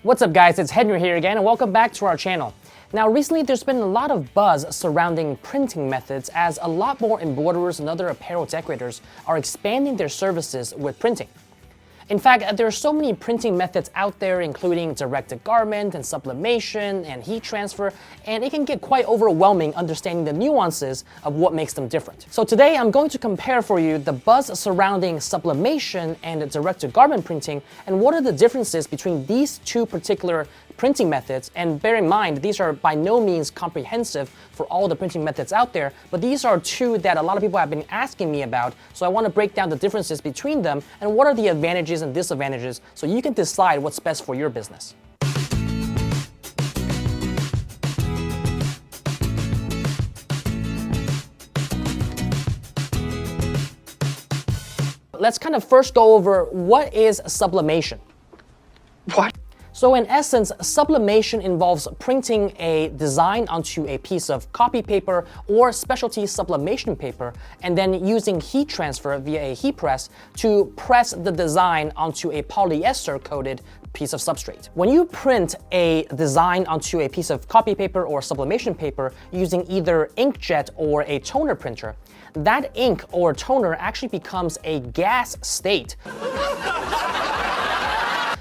What's up guys, it's Henry here again and welcome back to our channel. Now recently there's been a lot of buzz surrounding printing methods as a lot more embroiderers and other apparel decorators are expanding their services with printing. In fact, there are so many printing methods out there, including direct-to-garment and sublimation and heat transfer, and it can get quite overwhelming understanding the nuances of what makes them different. So today I'm going to compare for you the buzz surrounding sublimation and direct-to-garment printing and what are the differences between these two particular printing methods. And bear in mind, these are by no means comprehensive for all the printing methods out there, but these are two that a lot of people have been asking me about, so I want to break down the differences between them and what are the advantages and disadvantages so you can decide what's best for your business. Let's kind of first go over what is sublimation. What? So in essence, sublimation involves printing a design onto a piece of copy paper or specialty sublimation paper and then using heat transfer via a heat press to press the design onto a polyester coated piece of substrate. When you print a design onto a piece of copy paper or sublimation paper using either inkjet or a toner printer, that ink or toner actually becomes a gas state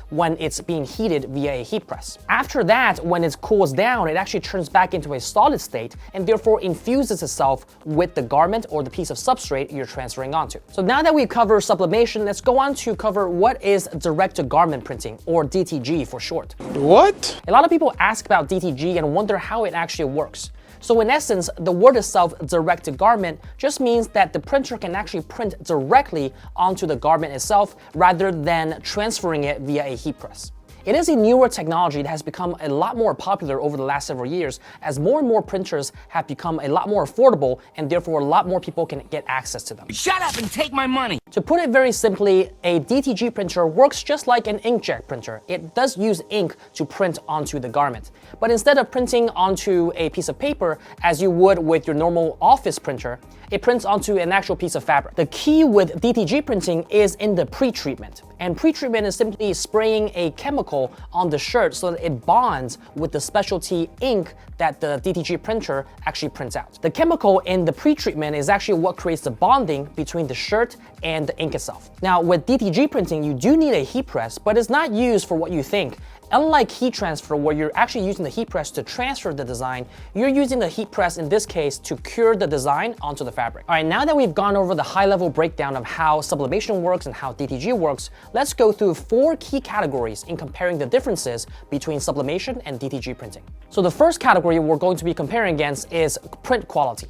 when it's being heated via a heat press. After that, when it cools down, it actually turns back into a solid state and therefore infuses itself with the garment or the piece of substrate you're transferring onto. So now that we've covered sublimation, let's go on to cover what is direct-to-garment printing, or DTG for short. What? A lot of people ask about DTG and wonder how it actually works. So in essence, the word itself, direct-to-garment, just means that the printer can actually print directly onto the garment itself rather than transferring it via a heat press. It is a newer technology that has become a lot more popular over the last several years as more and more printers have become a lot more affordable and therefore a lot more people can get access to them. Shut up and take my money! To put it very simply, a DTG printer works just like an inkjet printer. It does use ink to print onto the garment. But instead of printing onto a piece of paper as you would with your normal office printer, it prints onto an actual piece of fabric. The key with DTG printing is in the pre-treatment. And pre-treatment is simply spraying a chemical on the shirt so that it bonds with the specialty ink that the DTG printer actually prints out. The chemical in the pre-treatment is actually what creates the bonding between the shirt and the ink itself. Now, with DTG printing, you do need a heat press, but it's not used for what you think. Unlike heat transfer, where you're actually using the heat press to transfer the design, you're using the heat press in this case to cure the design onto the fabric. All right, now that we've gone over the high-level breakdown of how sublimation works and how DTG works, let's go through 4 key categories in comparing the differences between sublimation and DTG printing. So the first category we're going to be comparing against is print quality.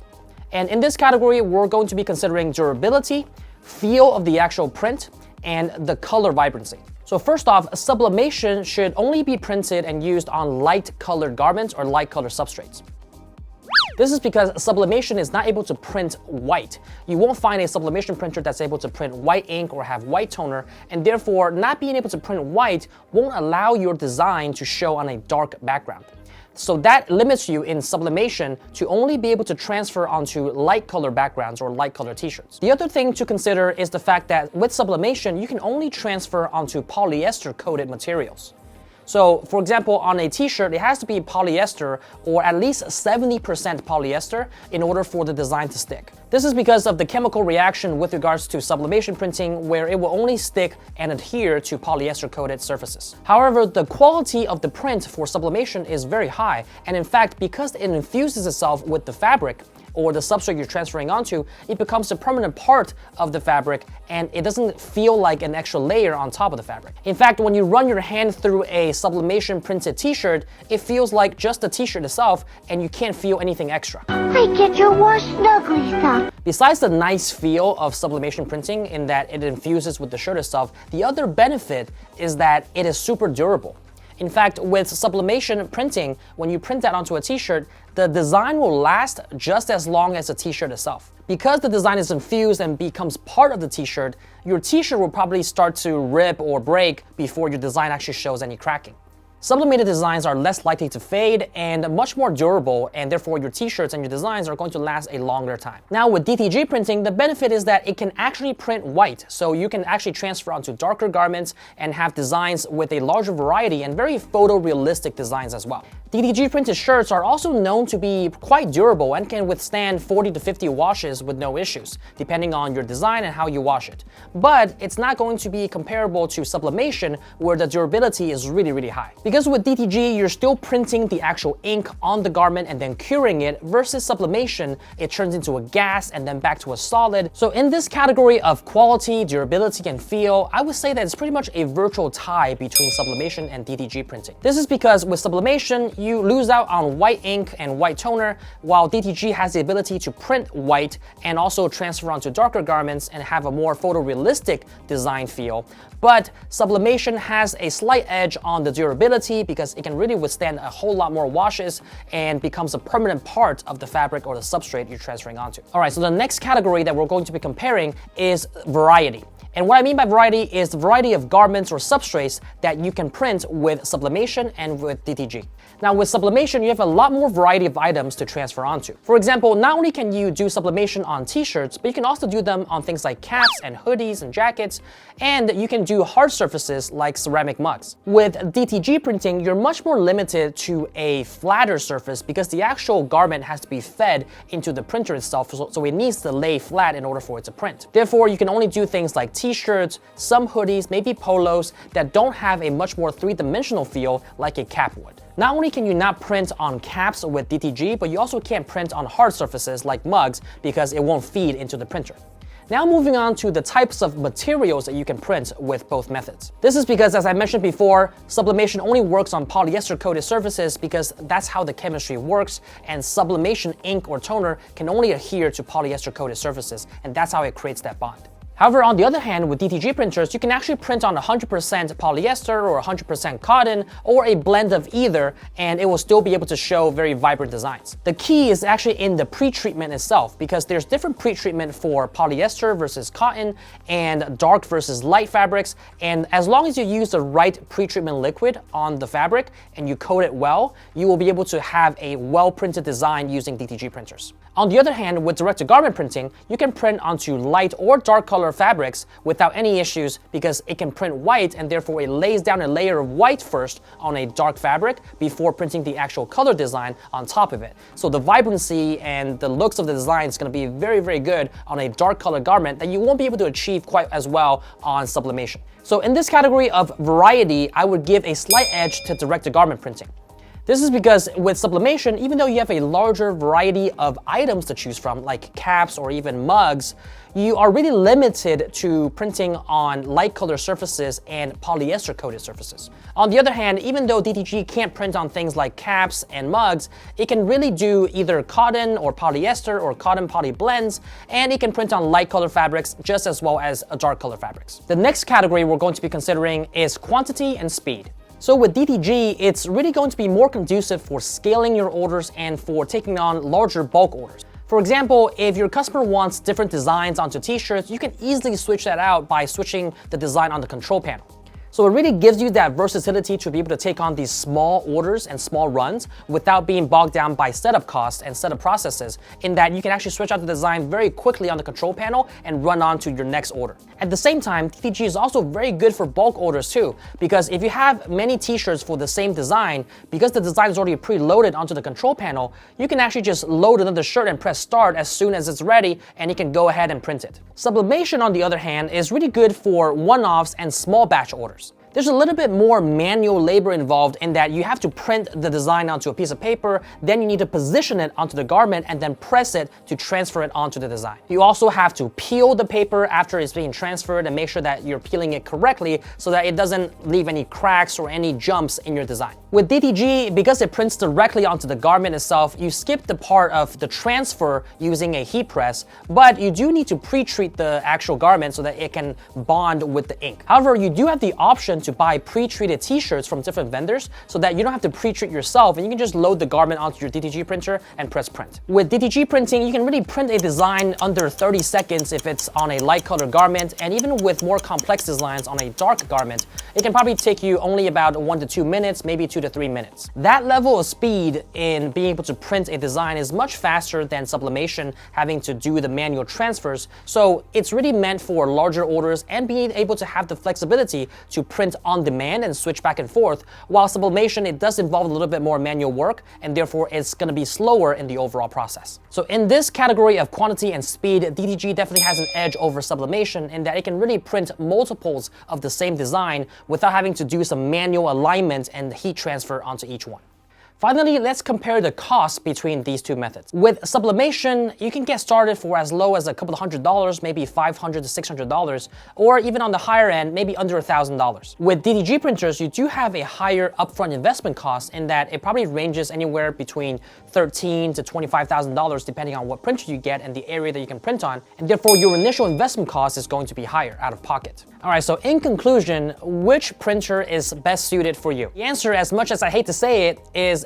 And in this category, we're going to be considering durability, feel of the actual print, and the color vibrancy. So first off, sublimation should only be printed and used on light-colored garments or light-colored substrates. This is because sublimation is not able to print white. You won't find a sublimation printer that's able to print white ink or have white toner, and therefore not being able to print white won't allow your design to show on a dark background. So that limits you in sublimation to only be able to transfer onto light color backgrounds or light color t-shirts. The other thing to consider is the fact that with sublimation, you can only transfer onto polyester coated materials. So for example, on a t-shirt, it has to be polyester or at least 70% polyester in order for the design to stick. This is because of the chemical reaction with regards to sublimation printing where it will only stick and adhere to polyester coated surfaces. However, the quality of the print for sublimation is very high, and in fact, because it infuses itself with the fabric, or the substrate you're transferring onto, it becomes a permanent part of the fabric and it doesn't feel like an extra layer on top of the fabric. In fact, when you run your hand through a sublimation printed t-shirt, it feels like just the t-shirt itself and you can't feel anything extra. I get your wash snuggly stuff. Besides the nice feel of sublimation printing in that it infuses with the shirt itself, the other benefit is that it is super durable. In fact, with sublimation printing, when you print that onto a t-shirt, the design will last just as long as the t-shirt itself. Because the design is infused and becomes part of the t-shirt, your t-shirt will probably start to rip or break before your design actually shows any cracking. Sublimated designs are less likely to fade and much more durable, and therefore your t-shirts and your designs are going to last a longer time. Now with DTG printing, the benefit is that it can actually print white, so you can actually transfer onto darker garments and have designs with a larger variety and very photorealistic designs as well. DTG printed shirts are also known to be quite durable and can withstand 40 to 50 washes with no issues, depending on your design and how you wash it. But it's not going to be comparable to sublimation, where the durability is really high. Because with DTG, you're still printing the actual ink on the garment and then curing it, versus sublimation, it turns into a gas and then back to a solid. So in this category of quality, durability, and feel, I would say that it's pretty much a virtual tie between sublimation and DTG printing. This is because with sublimation, you lose out on white ink and white toner, while DTG has the ability to print white and also transfer onto darker garments and have a more photorealistic design feel. But sublimation has a slight edge on the durability because it can really withstand a whole lot more washes and becomes a permanent part of the fabric or the substrate you're transferring onto. All right, so the next category that we're going to be comparing is variety. And what I mean by variety is the variety of garments or substrates that you can print with sublimation and with DTG. Now with sublimation, you have a lot more variety of items to transfer onto. For example, not only can you do sublimation on t-shirts, but you can also do them on things like caps and hoodies and jackets, and you can do hard surfaces like ceramic mugs. With DTG printing, you're much more limited to a flatter surface because the actual garment has to be fed into the printer itself, so it needs to lay flat in order for it to print. Therefore, you can only do things like t-shirts, some hoodies, maybe polos that don't have a much more three-dimensional feel like a cap would. Not only can you not print on caps with DTG, but you also can't print on hard surfaces like mugs because it won't feed into the printer. Now moving on to the types of materials that you can print with both methods. This is because, as I mentioned before, sublimation only works on polyester coated surfaces because that's how the chemistry works, and sublimation ink or toner can only adhere to polyester coated surfaces, and that's how it creates that bond. However, on the other hand, with DTG printers, you can actually print on 100% polyester or 100% cotton or a blend of either, and it will still be able to show very vibrant designs. The key is actually in the pre-treatment itself, because there's different pre-treatment for polyester versus cotton and dark versus light fabrics, and as long as you use the right pre-treatment liquid on the fabric and you coat it well, you will be able to have a well-printed design using DTG printers. On the other hand, with direct-to-garment printing, you can print onto light or dark color fabrics without any issues because it can print white, and therefore it lays down a layer of white first on a dark fabric before printing the actual color design on top of it. So the vibrancy and the looks of the design is going to be very good on a dark color garment that you won't be able to achieve quite as well on sublimation. So in this category of variety, I would give a slight edge to direct-to-garment printing. This is because with sublimation, even though you have a larger variety of items to choose from, like caps or even mugs, you are really limited to printing on light color surfaces and polyester coated surfaces. On the other hand, even though DTG can't print on things like caps and mugs, it can really do either cotton or polyester or cotton poly blends, and it can print on light color fabrics just as well as dark color fabrics. The next category we're going to be considering is quantity and speed. So with DTG, it's really going to be more conducive for scaling your orders and for taking on larger bulk orders. For example, if your customer wants different designs onto t-shirts, you can easily switch that out by switching the design on the control panel. So it really gives you that versatility to be able to take on these small orders and small runs without being bogged down by setup costs and setup processes, in that you can actually switch out the design very quickly on the control panel and run on to your next order. At the same time, DTG is also very good for bulk orders too, because if you have many t-shirts for the same design, because the design is already preloaded onto the control panel, you can actually just load another shirt and press start as soon as it's ready, and you can go ahead and print it. Sublimation, on the other hand, is really good for one-offs and small batch orders. There's a little bit more manual labor involved in that you have to print the design onto a piece of paper, then you need to position it onto the garment and then press it to transfer it onto the design. You also have to peel the paper after it's being transferred and make sure that you're peeling it correctly so that it doesn't leave any cracks or any jumps in your design. With DTG, because it prints directly onto the garment itself, you skip the part of the transfer using a heat press, but you do need to pre-treat the actual garment so that it can bond with the ink. However, you do have the option to buy pre-treated t-shirts from different vendors so that you don't have to pre-treat yourself and you can just load the garment onto your DTG printer and press print. With DTG printing, you can really print a design under 30 seconds if it's on a light color garment, and even with more complex designs on a dark garment, it can probably take you only about 1 to 2 minutes, maybe 2 to 3 minutes. That level of speed in being able to print a design is much faster than sublimation having to do the manual transfers, so it's really meant for larger orders and being able to have the flexibility to print on demand and switch back and forth, while sublimation, it does involve a little bit more manual work, and therefore it's going to be slower in the overall process. So in this category of quantity and speed, DTG definitely has an edge over sublimation in that it can really print multiples of the same design without having to do some manual alignment and heat transfer onto each one. Finally, let's compare the cost between these two methods. With sublimation, you can get started for as low as a couple of $100, maybe $500 to $600, or even on the higher end, maybe under $1,000. With DTG printers, you do have a higher upfront investment cost in that it probably ranges anywhere between $13,000 to $25,000 depending on what printer you get and the area that you can print on, and therefore your initial investment cost is going to be higher out of pocket. Alright, so in conclusion, which printer is best suited for you? The answer, as much as I hate to say it, is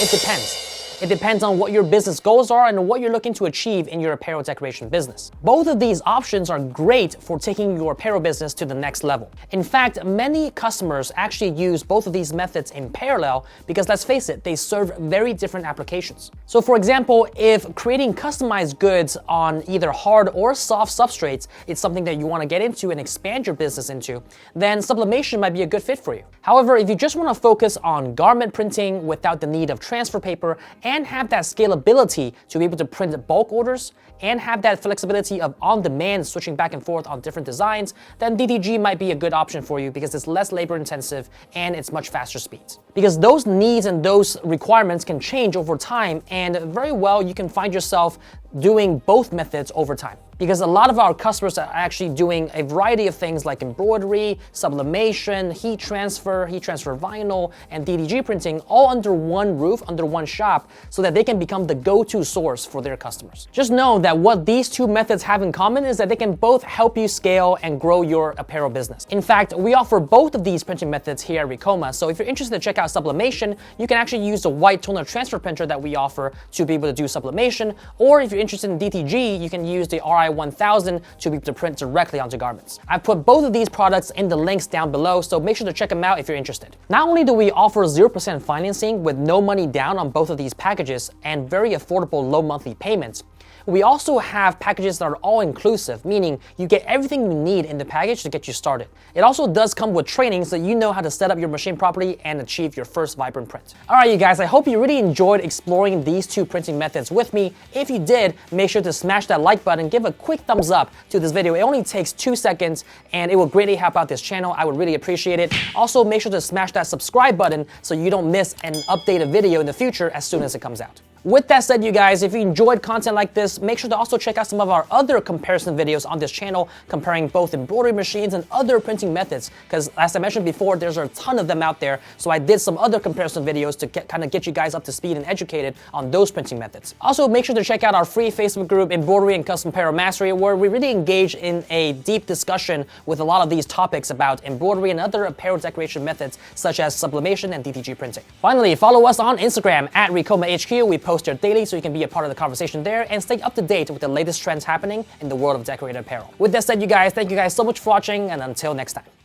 it depends. It depends on what your business goals are and what you're looking to achieve in your apparel decoration business. Both of these options are great for taking your apparel business to the next level. In fact, many customers actually use both of these methods in parallel because, let's face it, they serve very different applications. So for example, if creating customized goods on either hard or soft substrates is something that you want to get into and expand your business into, then sublimation might be a good fit for you. However, if you just want to focus on garment printing without the need of transfer paper and have that scalability to be able to print bulk orders and have that flexibility of on-demand switching back and forth on different designs, then DTG might be a good option for you because it's less labor intensive and it's much faster speeds. Because those needs and those requirements can change over time, and very well you can find yourself doing both methods over time. Because a lot of our customers are actually doing a variety of things like embroidery, sublimation, heat transfer vinyl, and DTG printing all under one roof, under one shop, so that they can become the go-to source for their customers. Just know that what these two methods have in common is that they can both help you scale and grow your apparel business. In fact, we offer both of these printing methods here at Ricoma, so if you're interested to check out sublimation, you can actually use the white toner transfer printer that we offer to be able to do sublimation, or if you're interested in DTG, you can use the RI1000 to be able to print directly onto garments. I've put both of these products in the links down below, so make sure to check them out if you're interested. Not only do we offer 0% financing with no money down on both of these packages and very affordable low monthly payments, we also have packages that are all-inclusive, meaning you get everything you need in the package to get you started. It also does come with training so you know how to set up your machine properly and achieve your first vibrant print. Alright you guys, I hope you really enjoyed exploring these two printing methods with me. If you did, make sure to smash that like button, give a quick thumbs up to this video. It only takes 2 seconds and it will greatly help out this channel. I would really appreciate it. Also, make sure to smash that subscribe button so you don't miss an updated video in the future as soon as it comes out. With that said, you guys, if you enjoyed content like this, make sure to also check out some of our other comparison videos on this channel, comparing both embroidery machines and other printing methods, because as I mentioned before, there's a ton of them out there, so I did some other comparison videos to kind of get you guys up to speed and educated on those printing methods. Also, make sure to check out our free Facebook group, Embroidery and Custom Apparel Mastery, where we really engage in a deep discussion with a lot of these topics about embroidery and other apparel decoration methods, such as sublimation and DTG printing. Finally, follow us on Instagram at RicomaHQ. We post there daily so you can be a part of the conversation there and stay up to date with the latest trends happening in the world of decorated apparel. With that said, you guys, thank you guys so much for watching, and until next time.